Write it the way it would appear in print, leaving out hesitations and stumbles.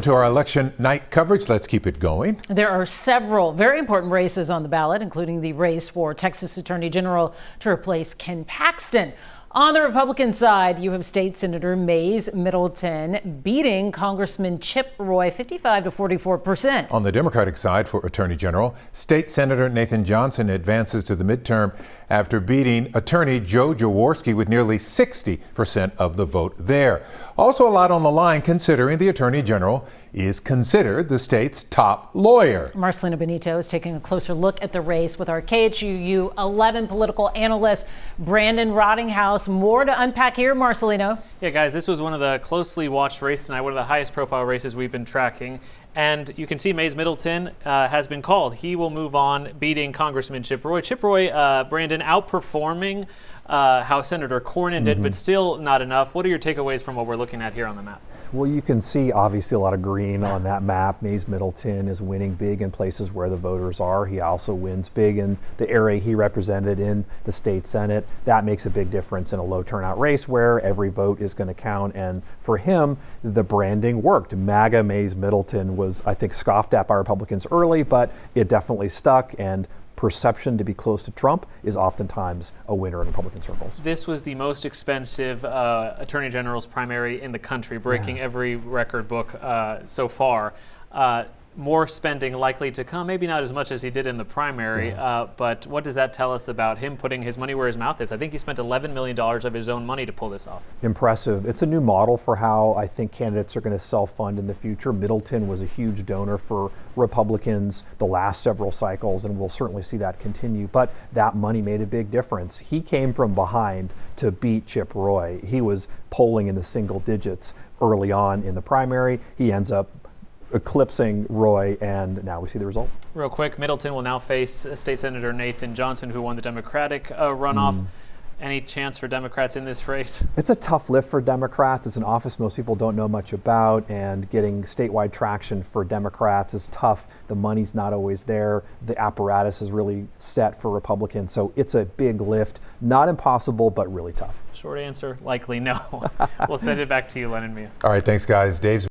To our election night coverage, let's keep it going. There are several very important races on the ballot, including the race for Texas Attorney General to replace Ken Paxton. On the Republican side, you have State Senator Mays Middleton beating Congressman Chip Roy 55 to 44%. On the Democratic side for Attorney General, State Senator Nathan Johnson advances to the midterm after beating Attorney Joe Jaworski with nearly 60% of the vote there. Also a lot on the line considering the Attorney General is considered the state's top lawyer. Marcelino Benito is taking a closer look at the race with our KHUU 11 political analyst Brandon Rottinghouse. More to unpack here, Marcelino. Yeah, guys, this was one of the closely watched races tonight, one of the highest profile races we've been tracking. And you can see Mays Middleton has been called. He will move on, beating Congressman Chip Roy. Chip Roy, Brandon, outperforming how Senator Cornyn did, but still not enough. What are your takeaways from what we're looking at here on the map? Well, you can see obviously a lot of green on that map. Mays Middleton is winning big in places where the voters are. He also wins big in the area he represented in the state Senate. That makes a big difference in a low turnout race where every vote is going to count. And for him, the branding worked. MAGA Mays Middleton was, I think, scoffed at by Republicans early, but it definitely stuck. And perception to be close to Trump is oftentimes a winner in Republican circles. This was the most expensive Attorney General's primary in the country, breaking every record book so far. More spending likely to come, maybe not as much as he did in the primary, but what does that tell us about him putting his money where his mouth is? I think he spent $11 million of his own money to pull this off. Impressive. It's a new model for how I think candidates are going to self-fund in the future. Middleton was a huge donor for Republicans the last several cycles, and we'll certainly see that continue, but that money made a big difference. He came from behind to beat Chip Roy. He was polling in the single digits early on in the primary. He ends up eclipsing Roy, and now we see the result. Real quick, Middleton will now face State Senator Nathan Johnson, who won the Democratic runoff. Any chance for Democrats in this race? It's a tough lift for Democrats. It's an office most people don't know much about, and getting statewide traction for Democrats is tough. The money's not always there. The apparatus is really set for Republicans, so it's a big lift. Not impossible, but really tough. Short answer, likely no. We'll send it back to you, Len and Mia. All right, thanks, guys. Dave's